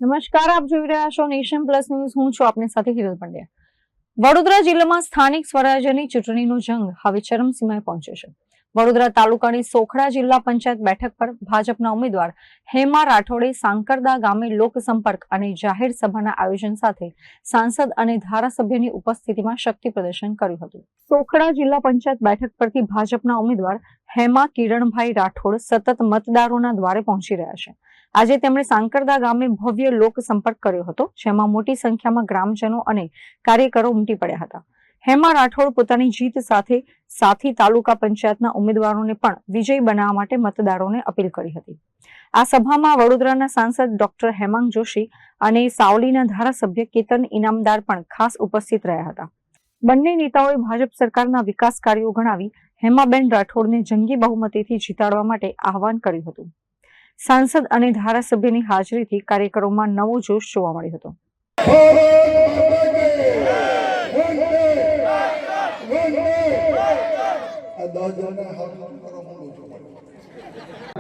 નમસ્કાર, આપ જોઈ રહ્યા છો નેશન પ્લસ ન્યૂઝ. હું છું આપની સાથે હિરલ પંડ્યા. વડોદરા જિલ્લામાં સ્થાનિક સ્વરાજ્યની ચૂંટણીનો જંગ હવે ચરમસીમાએ પહોંચ્યો છે. વડોદરા તાલુકાની સોખડા જિલ્લા પંચાયત બેઠક પર ભાજપના ઉમેદવાર હેમા રાઠોડે સાંકરદા ગામે લોકસંપર્ક અને જાહેર સભાના આયોજન સાથે સાંસદ અને ધારાસભ્યની ઉપસ્થિતિમાં શક્તિ પ્રદર્શન કર્યું હતું. સોખડા જિલ્લા પંચાયત બેઠક પરથી ભાજપના ઉમેદવાર હેમા કિરણભાઈ રાઠોડ સતત મતદારોના દ્વારે પહોંચી રહ્યા છે. આજે તેમણે સાંકરદા ગામે ભવ્ય લોકસંપર્ક કર્યો હતો, જેમાં મોટી સંખ્યામાં ગ્રામજનો અને કાર્યકરો ઉમટી પડ્યા હતા. હેમા રાઠોડ પોતાની જીત સાથે સાથી તાલુકા પંચાયતના ઉમેદવારોને પણ વિજયી બનાવવા માટે મતદારોને અપીલ કરી હતી. આ સભામાં વડોદરાના સાંસદ ડોક્ટર હેમાંગ જોશી અને સાવલીના ધારાસભ્ય કેતન ઇનામદાર પણ ખાસ ઉપસ્થિત રહ્યા હતા. બંને નેતાઓએ ભાજપ સરકારના વિકાસ કાર્યો ગણાવી હેમાબેન રાઠોડને જંગી બહુમતીથી જીતાડવા માટે આહવાન કર્યું હતું. સાંસદ અને ધારાસભ્યની હાજરીથી કાર્યકરોમાં નવો જોશ જોવા મળ્યો હતો.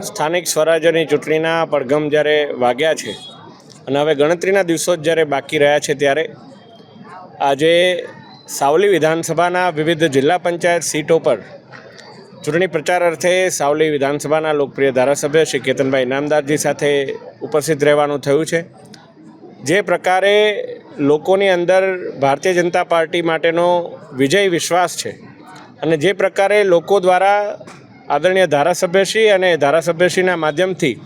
સ્થાનિક સ્વરાજ્યની ચૂંટણીના પડઘમ જ્યારે વાગ્યા છે અને હવે ગણતરીના દિવસો જ જ્યારે બાકી રહ્યા છે, ત્યારે આજે સાવલી વિધાનસભાના વિવિધ જિલ્લા પંચાયત સીટો પર ચૂંટણી પ્રચાર અર્થે સાવલી વિધાનસભાના લોકપ્રિય ધારાસભ્ય શ્રી કેતનભાઈ ઇનામદારજી સાથે ઉપસ્થિત રહેવાનું થયું છે. જે પ્રકારે લોકોની અંદર ભારતીય જનતા પાર્ટી માટેનો વિજય વિશ્વાસ છે અને જે પ્રકારે લોકો દ્વારા આદરણીય ધારાસભ્યશ્રી અને ધારાસભ્યશ્રીના માધ્યમથી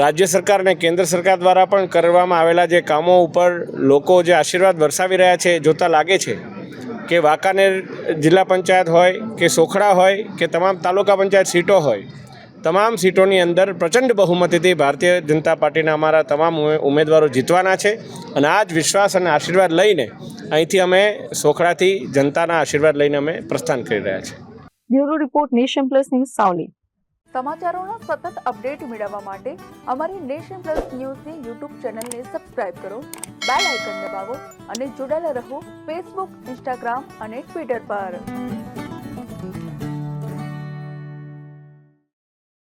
રાજ્ય સરકાર અને કેન્દ્ર સરકાર દ્વારા પણ કરવામાં આવેલા જે કામો ઉપર લોકો જે આશીર્વાદ વરસાવી રહ્યા છે, જોતા લાગે છે કે વાંકાનેર જિલ્લા પંચાયત હોય કે સોખડા હોય કે તમામ તાલુકા પંચાયત સીટો હોય, તમામ સીટોની અંદર પ્રચંડ બહુમતીથી ભારતીય જનતા પાર્ટીના અમારા તમામ ઉમેદવારો જીતવાના છે. અને આ જ વિશ્વાસ અને આશીર્વાદ લઈને અહીંથી અમે સોખડાથી જનતાના આશીર્વાદ લઈને અમે પ્રસ્થાન કરી રહ્યા છીએ. Bureau report, nation plus news, Savli. સમાચારોનો સતત અપડેટ મેળવવા માટે અમારી નેશન પ્લસ ન્યૂઝની યુટ્યુબ ચેનલને સબસ્ક્રાઇબ કરો, બેલ આઇકન દબાવો અને જોડાયેલા રહો ફેસબુક, ઇન્સ્ટાગ્રામ અને ટ્વિટર પર.